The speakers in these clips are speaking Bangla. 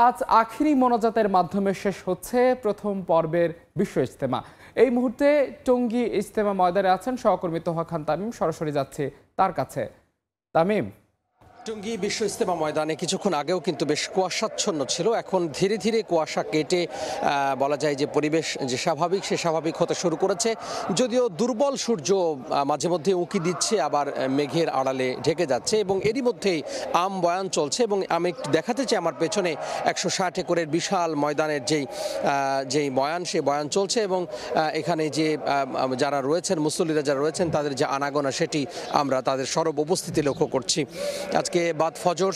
আজ আখিরি মোনাজাতের মাধ্যমে শেষ হচ্ছে প্রথম পর্বের বিশ্ব ইজতেমা। এই মুহূর্তে টঙ্গী ইজতেমা ময়দানে আছেন সহকর্মী তোহা খান তামিম। সরাসরি যাচ্ছে তার কাছে। তামিম, টঙ্গী বিশ্ব ইজতেমা ময়দানে কিছুক্ষণ আগেও কিন্তু বেশ কুয়াশাচ্ছন্ন ছিল। এখন ধীরে ধীরে কুয়াশা কেটে বলা যায় যে পরিবেশ যে স্বাভাবিক সে স্বাভাবিক হতে শুরু করেছে। যদিও দুর্বল সূর্য মাঝে মধ্যে উঁকি দিচ্ছে, আবার মেঘের আড়ালে ঢেকে যাচ্ছে এবং এরই মধ্যেই আম বয়ান চলছে। এবং আমি একটু দেখাতে চাই আমার পেছনে 160 একরের বিশাল ময়দানের যেই বয়ান, সেই বয়ান চলছে এবং এখানে যে যারা রয়েছেন, মুসল্লিরা যারা রয়েছেন, তাদের যে আনাগোনা সেটি আমরা তাদের সরব উপস্থিতি লক্ষ্য করছি। আজকে বাদ ফজর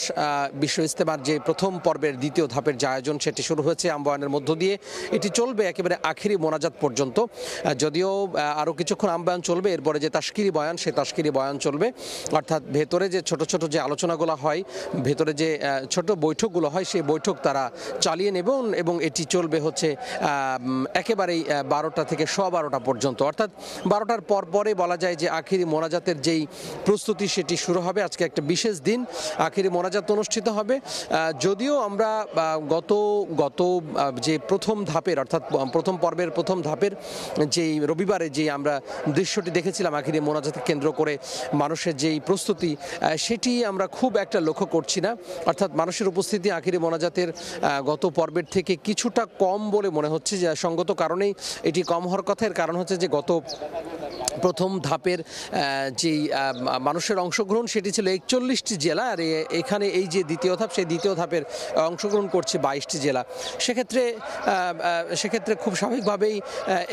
বিশ্ব ইজতেমার যে প্রথম পর্বের দ্বিতীয় ধাপের যে আয়োজন, সেটি শুরু হয়েছে আমবয়ানের মধ্য দিয়ে। এটি চলবে একেবারে আখিরি মোনাজাত পর্যন্ত। যদিও আরও কিছুক্ষণ আমবয়ান চলবে, এরপরে যে তাশকিরি বয়ান, সেই তাশকিরি বয়ান চলবে। অর্থাৎ ভেতরে যে ছোট ছোট যে আলোচনাগুলো হয়, ভেতরে যে ছোট বৈঠকগুলো হয়, সেই বৈঠক তারা চালিয়ে নেবেন এবং এটি চলবে হচ্ছে একেবারেই 12টা থেকে 12:15 পর্যন্ত। অর্থাৎ 12টার পরে বলা যায় যে আখিরি মোনাজাতের যেই প্রস্তুতি, সেটি শুরু হবে। আজকে একটা বিশেষ দিন, আখিরি মোনাজাত অনুষ্ঠিত হবে। যদিও আমরা গত যে প্রথম ধাপের, অর্থাৎ প্রথম পর্বের প্রথম ধাপের যেই রবিবারে যে আমরা দৃশ্যটি দেখেছিলাম আখিরি মোনাজাতকে কেন্দ্র করে মানুষের যেই প্রস্তুতি, সেটি আমরা খুব একটা লক্ষ্য করছি না। অর্থাৎ মানুষের উপস্থিতি আখিরি মোনাজাতের গত পর্বের থেকে কিছুটা কম বলে মনে হচ্ছে। যে সঙ্গত কারণেই এটি কম হওয়ার কথা। এর কারণ হচ্ছে যে গত প্রথম ধাপের যেই মানুষের অংশগ্রহণ, সেটি ছিল 41টি জেলা, আর এখানে এই যে দ্বিতীয় ধাপ, সেই দ্বিতীয় ধাপের অংশগ্রহণ করছে 22টি জেলা। সেক্ষেত্রে খুব স্বাভাবিকভাবেই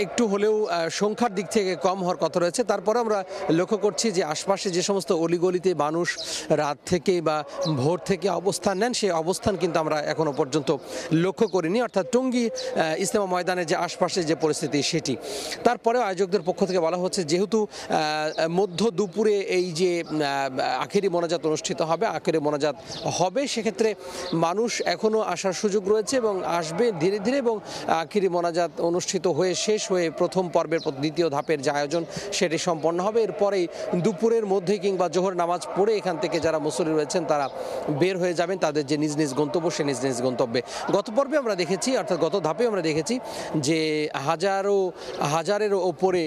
একটু হলেও সংখ্যার দিক থেকে কম হওয়ার কথা রয়েছে। তারপরে আমরা লক্ষ্য করছি যে আশপাশে যে সমস্ত অলিগলিতে মানুষ রাত থেকে বা ভোর থেকে অবস্থান নেন, সেই অবস্থান কিন্তু আমরা এখনো পর্যন্ত লক্ষ্য করিনি। অর্থাৎ টঙ্গী ইজতেমা ময়দানের যে আশপাশে যে পরিস্থিতি, সেটি। তারপরেও আয়োজকদের পক্ষ থেকে বলা হচ্ছে, যেহেতু মধ্য দুপুরে এই যে আখেরি মোনাজাত অনুষ্ঠিত হবে, আখেরি মোনাজাত হবে, সেক্ষেত্রে মানুষ এখনও আসার সুযোগ রয়েছে এবং আসবে ধীরে ধীরে। এবং আখেরি মোনাজাত অনুষ্ঠিত হয়ে শেষ হয়ে প্রথম পর্বের দ্বিতীয় ধাপের যে আয়োজন, সেটি সম্পন্ন হবে। এরপরেই দুপুরের মধ্যে কিংবা জোহর নামাজ পড়ে এখান থেকে যারা মুসল্লি রয়েছেন তারা বের হয়ে যাবেন তাদের যে নিজ নিজ গন্তব্য, সে নিজ নিজ গন্তব্যে। গত পর্বে আমরা দেখেছি, অর্থাৎ গত ধাপে আমরা দেখেছি যে হাজারেরও ওপরে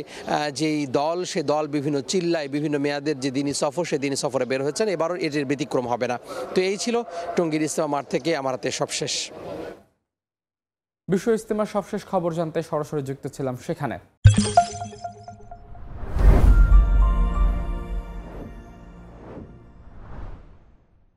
যেই দল, সে দল বিভিন্ন চিল্লায় বিভিন্ন মেয়াদের যে দিনই সফর, সে দিনই সফরে বের হয়েছেন। এবারও এটির ব্যতিক্রম হবে না। তো এই ছিল টঙ্গীর ইজতেমা মাঠ থেকে আমার হাতে সবশেষ। বিশ্ব ইজতেমার সবশেষ খবর জানতে সরাসরি যুক্ত ছিলাম সেখানে।